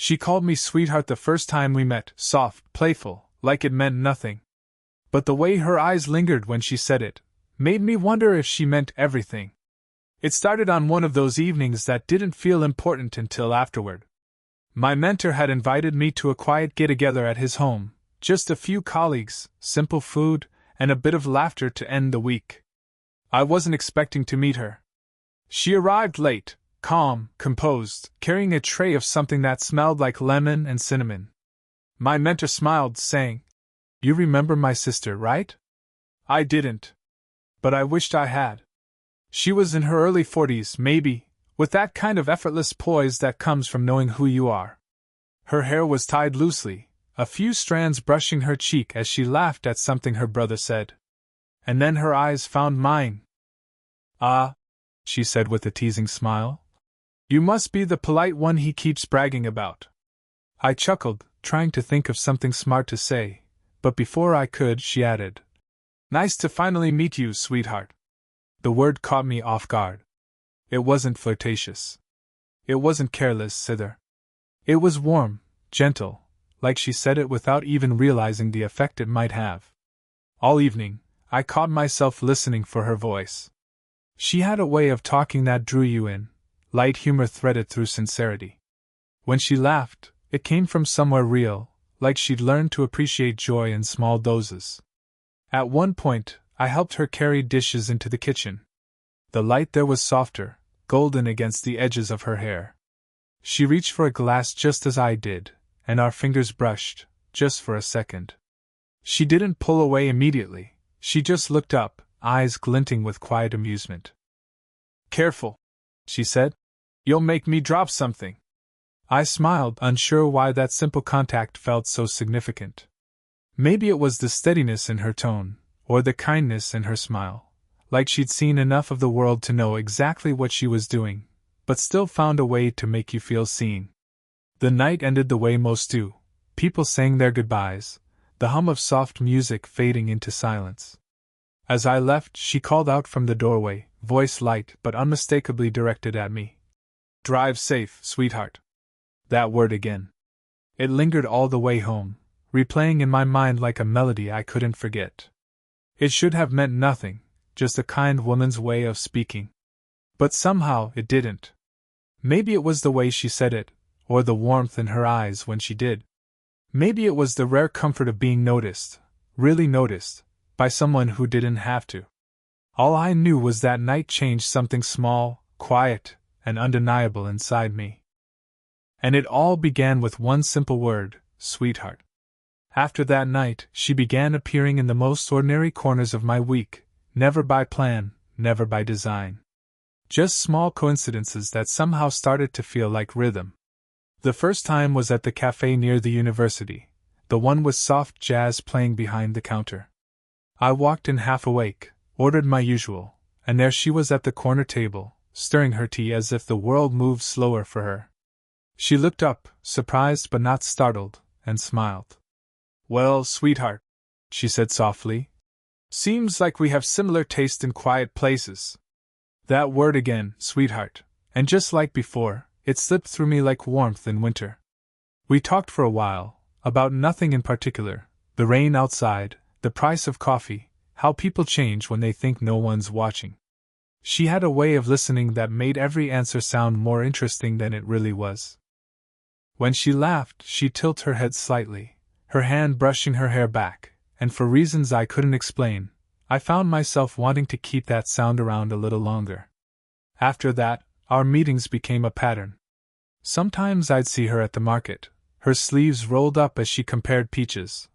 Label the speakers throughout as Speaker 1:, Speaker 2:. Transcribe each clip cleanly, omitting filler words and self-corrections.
Speaker 1: She called me sweetheart the first time we met, soft, playful, like it meant nothing. But the way her eyes lingered when she said it made me wonder if she meant everything. It started on one of those evenings that didn't feel important until afterward. My mentor had invited me to a quiet get-together at his home, just a few colleagues, simple food, and a bit of laughter to end the week. I wasn't expecting to meet her. She arrived late, calm, composed, carrying a tray of something that smelled like lemon and cinnamon. My mentor smiled, saying, "You remember my sister, right?" I didn't. But I wished I had. She was in her early 40s, maybe, with that kind of effortless poise that comes from knowing who you are. Her hair was tied loosely, a few strands brushing her cheek as she laughed at something her brother said. And then her eyes found mine. "Ah," she said with a teasing smile. "You must be the polite one he keeps bragging about." I chuckled, trying to think of something smart to say, but before I could, she added, "Nice to finally meet you, sweetheart." The word caught me off guard. It wasn't flirtatious. It wasn't careless, either. It was warm, gentle, like she said it without even realizing the effect it might have. All evening, I caught myself listening for her voice. She had a way of talking that drew you in, light humor threaded through sincerity. When she laughed, it came from somewhere real, like she'd learned to appreciate joy in small doses. At one point, I helped her carry dishes into the kitchen. The light there was softer, golden against the edges of her hair. She reached for a glass just as I did, and our fingers brushed, just for a second. She didn't pull away immediately, she just looked up, eyes glinting with quiet amusement. "Careful," she said. "You'll make me drop something." I smiled, unsure why that simple contact felt so significant. Maybe it was the steadiness in her tone, or the kindness in her smile, like she'd seen enough of the world to know exactly what she was doing, but still found a way to make you feel seen. The night ended the way most do. People saying their goodbyes, the hum of soft music fading into silence. As I left, she called out from the doorway, voice light but unmistakably directed at me. "Drive safe, sweetheart." That word again. It lingered all the way home, replaying in my mind like a melody I couldn't forget. It should have meant nothing, just a kind woman's way of speaking. But somehow it didn't. Maybe it was the way she said it, or the warmth in her eyes when she did. Maybe it was the rare comfort of being noticed, really noticed, by someone who didn't have to. All I knew was that night changed something small, quiet, and undeniable inside me. And it all began with one simple word, sweetheart. After that night, she began appearing in the most ordinary corners of my week, never by plan, never by design. Just small coincidences that somehow started to feel like rhythm. The first time was at the café near the university, the one with soft jazz playing behind the counter. I walked in half awake, ordered my usual, and there she was at the corner table, stirring her tea as if the world moved slower for her. She looked up, surprised but not startled, and smiled. "Well, sweetheart," she said softly, "seems like we have similar taste in quiet places." That word again, sweetheart, and just like before, it slipped through me like warmth in winter. We talked for a while, about nothing in particular, the rain outside, the price of coffee, how people change when they think no one's watching. She had a way of listening that made every answer sound more interesting than it really was. When she laughed, she tilted her head slightly, her hand brushing her hair back, and for reasons I couldn't explain, I found myself wanting to keep that sound around a little longer. After that, our meetings became a pattern. Sometimes I'd see her at the market, her sleeves rolled up as she compared peaches,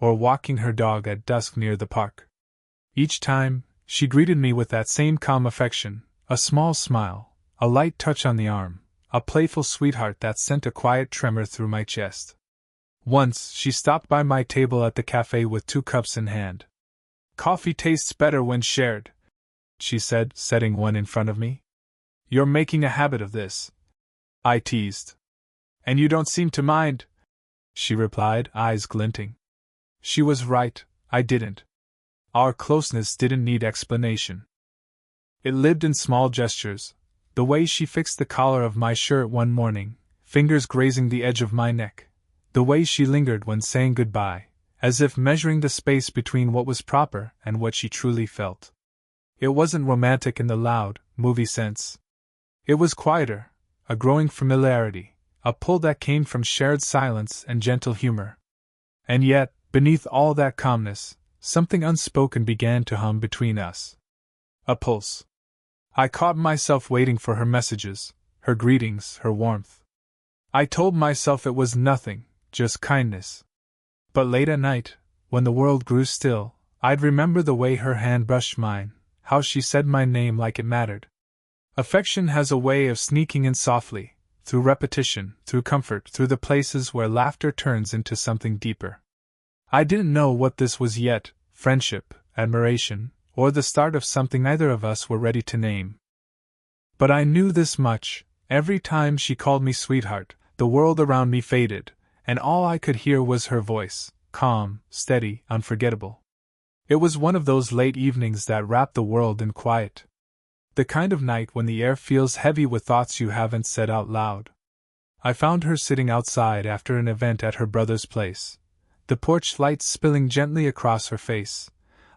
Speaker 1: or walking her dog at dusk near the park. Each time, she greeted me with that same calm affection, a small smile, a light touch on the arm, a playful sweetheart that sent a quiet tremor through my chest. Once, she stopped by my table at the café with 2 cups in hand. "Coffee tastes better when shared," she said, setting one in front of me. "You're making a habit of this," I teased. "And you don't seem to mind," she replied, eyes glinting. She was right, I didn't. Our closeness didn't need explanation. It lived in small gestures, the way she fixed the collar of my shirt one morning, fingers grazing the edge of my neck. The way she lingered when saying goodbye, as if measuring the space between what was proper and what she truly felt. It wasn't romantic in the loud, movie sense. It was quieter, a growing familiarity, a pull that came from shared silence and gentle humor. And yet, beneath all that calmness, something unspoken began to hum between us. A pulse. I caught myself waiting for her messages, her greetings, her warmth. I told myself it was nothing, just kindness. But late at night, when the world grew still, I'd remember the way her hand brushed mine, how she said my name like it mattered. Affection has a way of sneaking in softly, through repetition, through comfort, through the places where laughter turns into something deeper. I didn't know what this was yet, friendship, admiration, or the start of something neither of us were ready to name. But I knew this much: every time she called me sweetheart, the world around me faded, and all I could hear was her voice, calm, steady, unforgettable. It was one of those late evenings that wrap the world in quiet. The kind of night when the air feels heavy with thoughts you haven't said out loud. I found her sitting outside after an event at her brother's place, the porch light spilling gently across her face,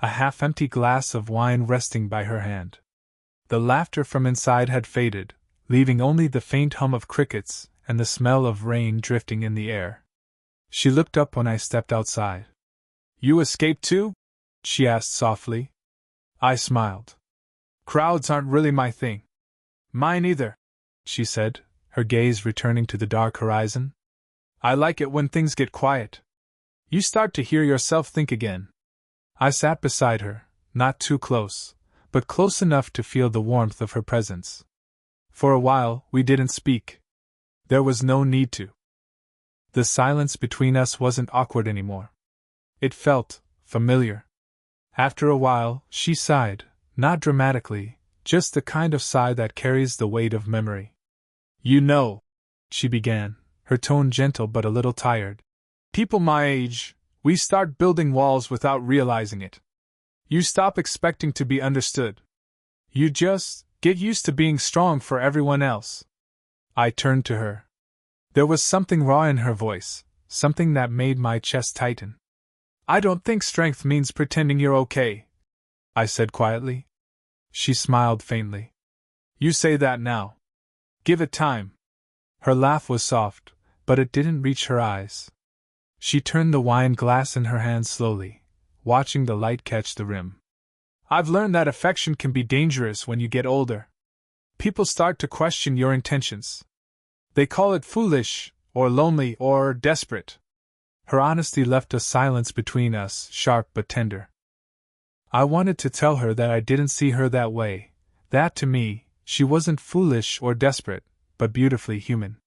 Speaker 1: a half-empty glass of wine resting by her hand. The laughter from inside had faded, leaving only the faint hum of crickets and the smell of rain drifting in the air. She looked up when I stepped outside. "You escaped too?" she asked softly. I smiled. "Crowds aren't really my thing." "Mine either," she said, her gaze returning to the dark horizon. "I like it when things get quiet. You start to hear yourself think again." I sat beside her, not too close, but close enough to feel the warmth of her presence. For a while, we didn't speak. There was no need to. The silence between us wasn't awkward anymore. It felt familiar. After a while, she sighed, not dramatically, just the kind of sigh that carries the weight of memory. "You know," she began, her tone gentle but a little tired, "people my age, we start building walls without realizing it. You stop expecting to be understood. You just get used to being strong for everyone else." I turned to her. There was something raw in her voice, something that made my chest tighten. "I don't think strength means pretending you're okay," I said quietly. She smiled faintly. "You say that now. Give it time." Her laugh was soft, but it didn't reach her eyes. She turned the wine glass in her hand slowly, watching the light catch the rim. "I've learned that affection can be dangerous when you get older. People start to question your intentions. They call it foolish, or lonely, or desperate." Her honesty left a silence between us, sharp but tender. I wanted to tell her that I didn't see her that way, that to me, she wasn't foolish or desperate, but beautifully human.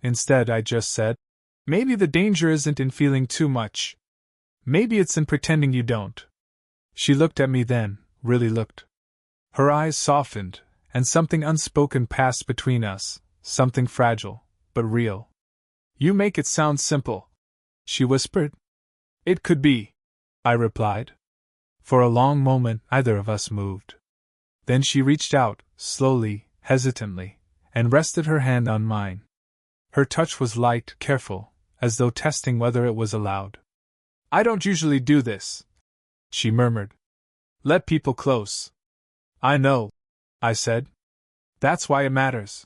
Speaker 1: Instead, I just said, "Maybe the danger isn't in feeling too much. Maybe it's in pretending you don't." She looked at me then, really looked. Her eyes softened, and something unspoken passed between us, something fragile, but real. "You make it sound simple," she whispered. "It could be," I replied. For a long moment, neither of us moved. Then she reached out, slowly, hesitantly, and rested her hand on mine. Her touch was light, careful, as though testing whether it was allowed. "I don't usually do this," she murmured. "Let people close." "I know," I said. "That's why it matters."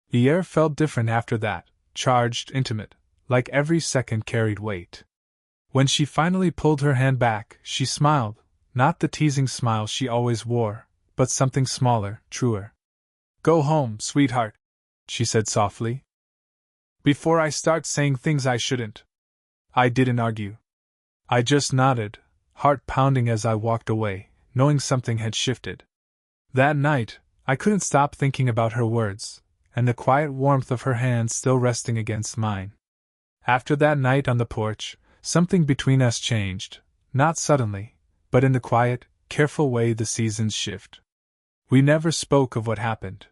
Speaker 1: The air felt different after that, charged, intimate, like every second carried weight. When she finally pulled her hand back, she smiled, not the teasing smile she always wore, but something smaller, truer. "Go home, sweetheart," she said softly. "Before I start saying things I shouldn't." I didn't argue. I just nodded, heart pounding as I walked away, knowing something had shifted. That night, I couldn't stop thinking about her words, and the quiet warmth of her hand still resting against mine. After that night on the porch, something between us changed, not suddenly, but in the quiet, careful way the seasons shift. We never spoke of what happened.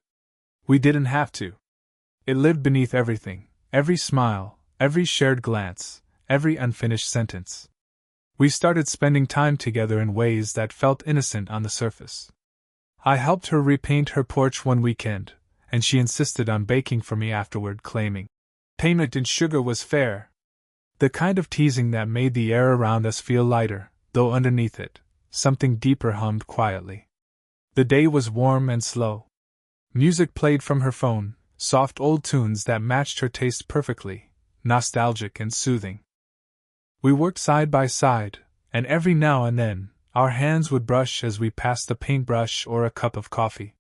Speaker 1: We didn't have to. It lived beneath everything, every smile, every shared glance, every unfinished sentence. We started spending time together in ways that felt innocent on the surface. I helped her repaint her porch one weekend, and she insisted on baking for me afterward, claiming, Payment in sugar was fair. The kind of teasing that made the air around us feel lighter, though underneath it, something deeper hummed quietly. The day was warm and slow. Music played from her phone, soft old tunes that matched her taste perfectly, nostalgic and soothing. We worked side by side, and every now and then, our hands would brush as we passed the paintbrush or a cup of coffee.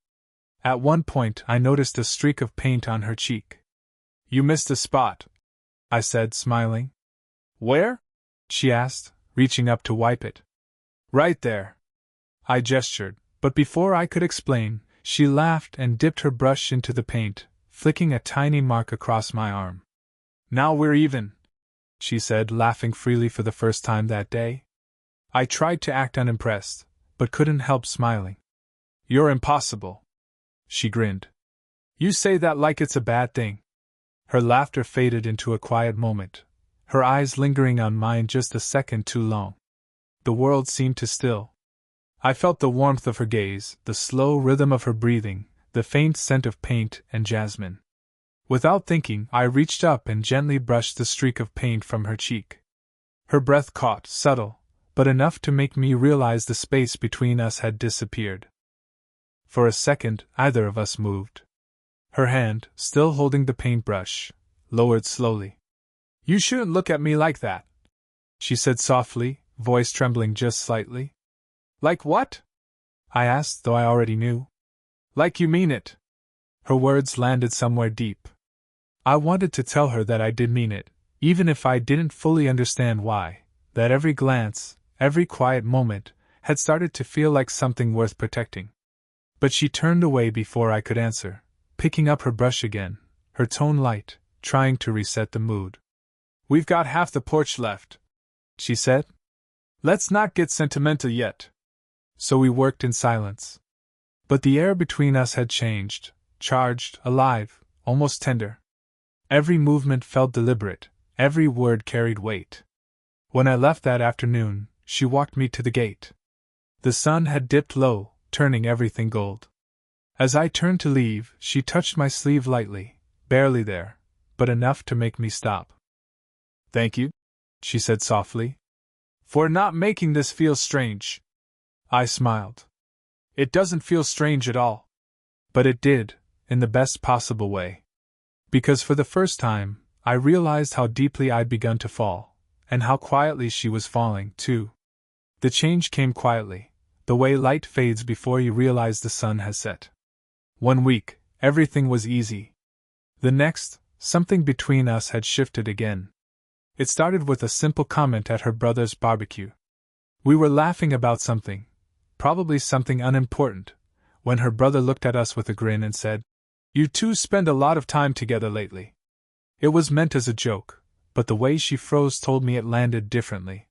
Speaker 1: At one point, I noticed a streak of paint on her cheek. "You missed a spot," I said, smiling. "Where?" she asked, reaching up to wipe it. "Right there." I gestured, but before I could explain, she laughed and dipped her brush into the paint, flicking a tiny mark across my arm. "Now we're even," she said, laughing freely for the first time that day. I tried to act unimpressed, but couldn't help smiling. "You're impossible," she grinned. "You say that like it's a bad thing." Her laughter faded into a quiet moment, her eyes lingering on mine just a second too long. The world seemed to still. I felt the warmth of her gaze, the slow rhythm of her breathing, the faint scent of paint and jasmine. Without thinking, I reached up and gently brushed the streak of paint from her cheek. Her breath caught, subtle, but enough to make me realize the space between us had disappeared. For a second, either of us moved. Her hand, still holding the paintbrush, lowered slowly. "You shouldn't look at me like that," she said softly, voice trembling just slightly. "Like what?" I asked, though I already knew. "Like you mean it." Her words landed somewhere deep. I wanted to tell her that I did mean it, even if I didn't fully understand why, that every glance, every quiet moment, had started to feel like something worth protecting. But she turned away before I could answer, picking up her brush again, her tone light, trying to reset the mood. "We've got half the porch left," she said. "Let's not get sentimental yet." So we worked in silence. But the air between us had changed, charged, alive, almost tender. Every movement felt deliberate, every word carried weight. When I left that afternoon, she walked me to the gate. The sun had dipped low, turning everything gold. As I turned to leave, she touched my sleeve lightly, barely there, but enough to make me stop. "Thank you," she said softly, "for not making this feel strange." I smiled. "It doesn't feel strange at all." But it did, in the best possible way. Because for the first time, I realized how deeply I'd begun to fall, and how quietly she was falling, too. The change came quietly, the way light fades before you realize the sun has set. 1 week, everything was easy. The next, something between us had shifted again. It started with a simple comment at her brother's barbecue. We were laughing about something, probably something unimportant, when her brother looked at us with a grin and said, "You two spend a lot of time together lately." It was meant as a joke, but the way she froze told me it landed differently.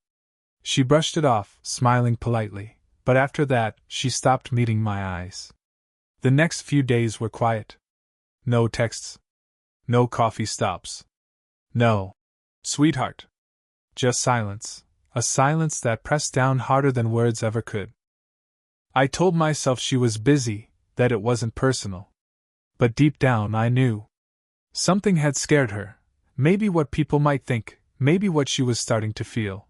Speaker 1: She brushed it off, smiling politely, but after that, she stopped meeting my eyes. The next few days were quiet. No texts. No coffee stops. No, "Sweetheart." Just silence, a silence that pressed down harder than words ever could. I told myself she was busy, that it wasn't personal. But deep down I knew. Something had scared her, maybe what people might think, maybe what she was starting to feel.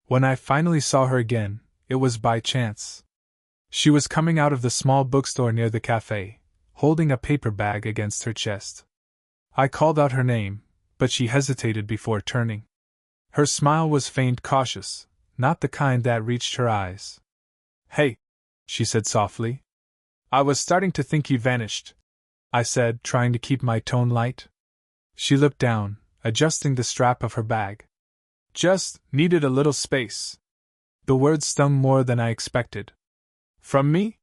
Speaker 1: When I finally saw her again, it was by chance. She was coming out of the small bookstore near the café, holding a paper bag against her chest. I called out her name, but she hesitated before turning. Her smile was faint, cautious, not the kind that reached her eyes. "Hey," she said softly. "I was starting to think you vanished," I said, trying to keep my tone light. She looked down, adjusting the strap of her bag. "Just needed a little space." The words stung more than I expected. "From me?"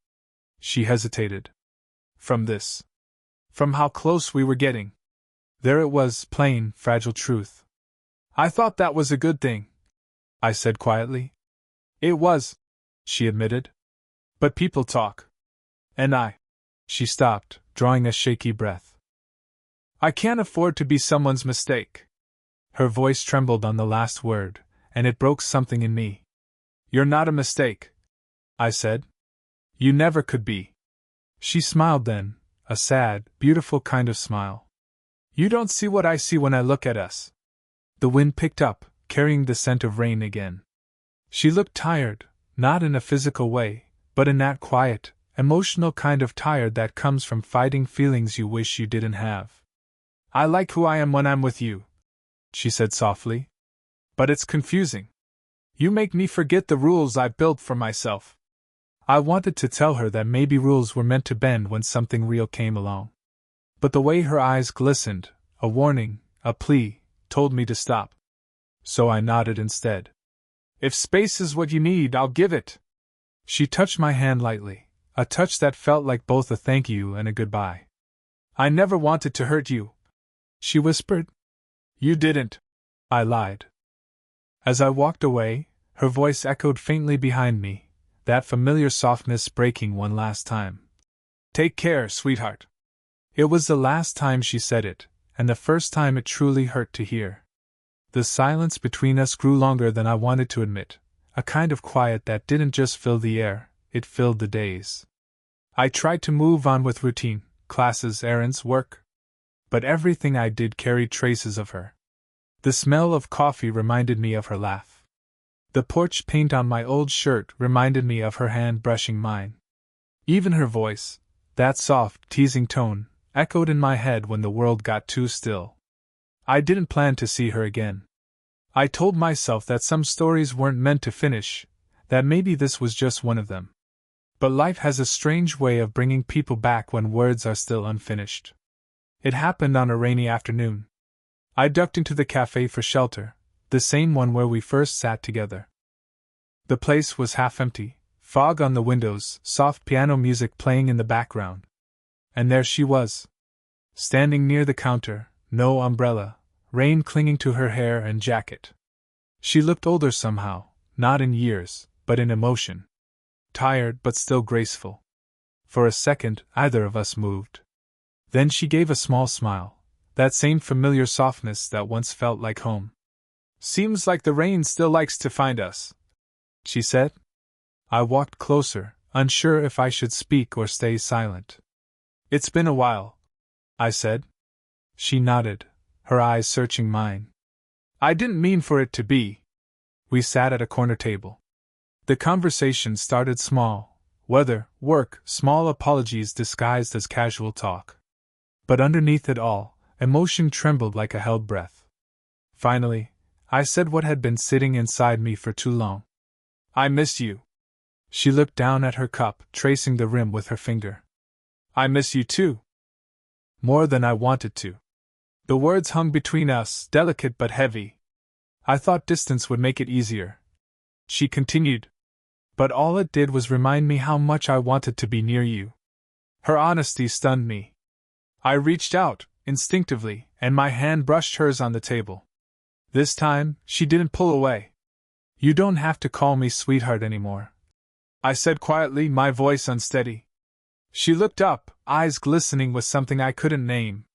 Speaker 1: She hesitated. "From this. From how close we were getting." There it was, plain, fragile truth. "I thought that was a good thing," I said quietly. "It was," she admitted. "But people talk. And She stopped, drawing a shaky breath. "I can't afford to be someone's mistake." Her voice trembled on the last word, and it broke something in me. "You're not a mistake," I said. "You never could be." She smiled then, a sad, beautiful kind of smile. You don't see what I see when I look at us. The wind picked up, carrying the scent of rain again. She looked tired, not in a physical way, but in that quiet, emotional kind of tired that comes from fighting feelings you wish you didn't have. I like who I am when I'm with you, she said softly. But it's confusing. You make me forget the rules I built for myself. I wanted to tell her that maybe rules were meant to bend when something real came along. But the way her eyes glistened, a warning, a plea, told me to stop. So I nodded instead. If space is what you need, I'll give it. She touched my hand lightly, a touch that felt like both a thank you and a goodbye. I never wanted to hurt you, she whispered. You didn't, I lied. As I walked away, her voice echoed faintly behind me, that familiar softness breaking one last time. Take care, sweetheart. It was the last time she said it, and the first time it truly hurt to hear. The silence between us grew longer than I wanted to admit, a kind of quiet that didn't just fill the air, it filled the days. I tried to move on with routine, classes, errands, work. But everything I did carried traces of her. The smell of coffee reminded me of her laugh. The porch paint on my old shirt reminded me of her hand brushing mine. Even her voice, that soft, teasing tone, echoed in my head when the world got too still. I didn't plan to see her again. I told myself that some stories weren't meant to finish, that maybe this was just one of them. But life has a strange way of bringing people back when words are still unfinished. It happened on a rainy afternoon. I ducked into the café for shelter, the same one where we first sat together. The place was half empty, fog on the windows, soft piano music playing in the background. And there she was, standing near the counter, no umbrella, rain clinging to her hair and jacket. She looked older somehow, not in years, but in emotion. Tired but still graceful. For a second, either of us moved. Then she gave a small smile, that same familiar softness that once felt like home. Seems like the rain still likes to find us, she said. I walked closer, unsure if I should speak or stay silent. It's been a while, I said. She nodded, her eyes searching mine. I didn't mean for it to be. We sat at a corner table. The conversation started small, weather, work, small apologies disguised as casual talk. But underneath it all, emotion trembled like a held breath. Finally, I said what had been sitting inside me for too long. I miss you. She looked down at her cup, tracing the rim with her finger. I miss you too. More than I wanted to. The words hung between us, delicate but heavy. I thought distance would make it easier. She continued. But all it did was remind me how much I wanted to be near you. Her honesty stunned me. I reached out, instinctively, and my hand brushed hers on the table. This time, she didn't pull away. You don't have to call me sweetheart anymore, I said quietly, my voice unsteady. She looked up, eyes glistening with something I couldn't name.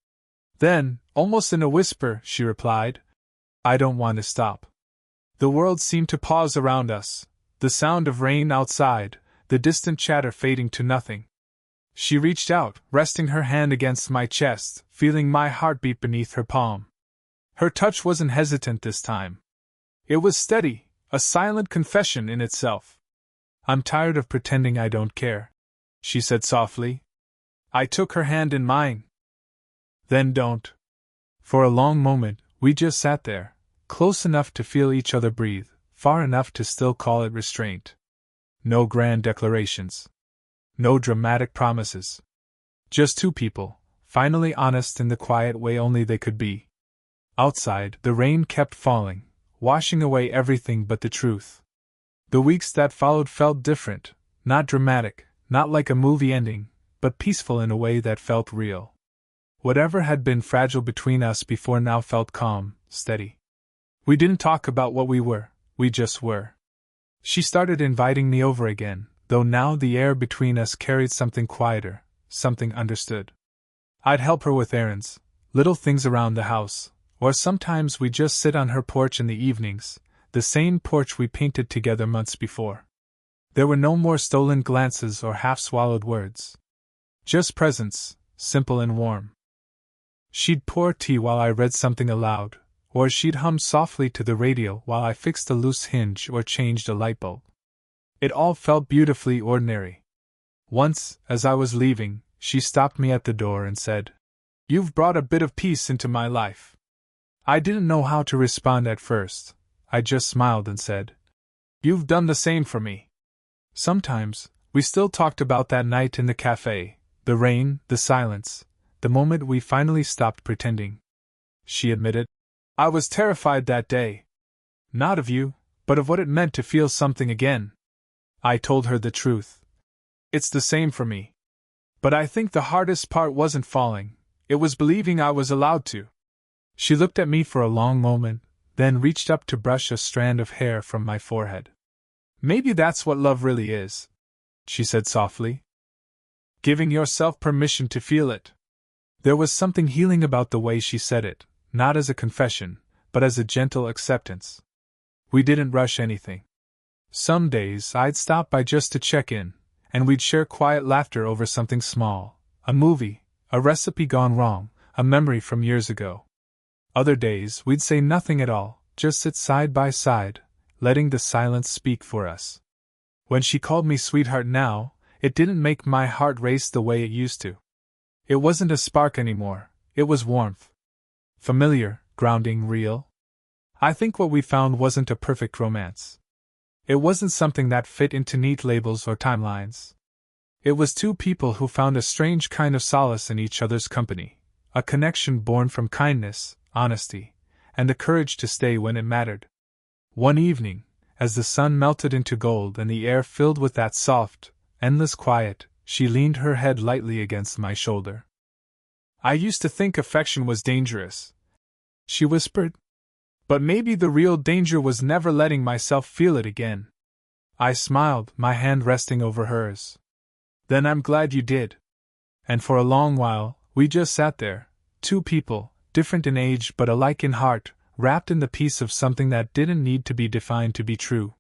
Speaker 1: Then, almost in a whisper, she replied, I don't want to stop. The world seemed to pause around us, the sound of rain outside, the distant chatter fading to nothing. She reached out, resting her hand against my chest, feeling my heartbeat beneath her palm. Her touch wasn't hesitant this time. It was steady, a silent confession in itself. I'm tired of pretending I don't care, she said softly. I took her hand in mine. Then don't. For a long moment, we just sat there, close enough to feel each other breathe, far enough to still call it restraint. No grand declarations. No dramatic promises. Just two people, finally honest in the quiet way only they could be. Outside, the rain kept falling, washing away everything but the truth. The weeks that followed felt different, not dramatic, not like a movie ending, but peaceful in a way that felt real. Whatever had been fragile between us before now felt calm, steady. We didn't talk about what we were, we just were. She started inviting me over again, though now the air between us carried something quieter, something understood. I'd help her with errands, little things around the house, or sometimes we'd just sit on her porch in the evenings, the same porch we painted together months before. There were no more stolen glances or half-swallowed words. Just presence, simple and warm. She'd pour tea while I read something aloud, or she'd hum softly to the radio while I fixed a loose hinge or changed a light bulb. It all felt beautifully ordinary. Once, as I was leaving, she stopped me at the door and said, "You've brought a bit of peace into my life." I didn't know how to respond at first. I just smiled and said, "You've done the same for me." Sometimes, we still talked about that night in the café, the rain, the silence, the moment we finally stopped pretending. She admitted, "I was terrified that day. Not of you, but of what it meant to feel something again." I told her the truth. "It's the same for me. But I think the hardest part wasn't falling, it was believing I was allowed to." She looked at me for a long moment, then reached up to brush a strand of hair from my forehead. "Maybe that's what love really is," she said softly. "Giving yourself permission to feel it." There was something healing about the way she said it, not as a confession, but as a gentle acceptance. We didn't rush anything. Some days I'd stop by just to check in, and we'd share quiet laughter over something small, a movie, a recipe gone wrong, a memory from years ago. Other days we'd say nothing at all, just sit side by side, letting the silence speak for us. When she called me sweetheart now, it didn't make my heart race the way it used to. It wasn't a spark anymore, it was warmth. Familiar, grounding, real. I think what we found wasn't a perfect romance. It wasn't something that fit into neat labels or timelines. It was two people who found a strange kind of solace in each other's company, a connection born from kindness, honesty, and the courage to stay when it mattered. One evening, as the sun melted into gold and the air filled with that soft, endless quiet, she leaned her head lightly against my shoulder. "I used to think affection was dangerous," she whispered. "But maybe the real danger was never letting myself feel it again." I smiled, my hand resting over hers. "Then I'm glad you did." And for a long while, we just sat there, two people, different in age but alike in heart, wrapped in the peace of something that didn't need to be defined to be true.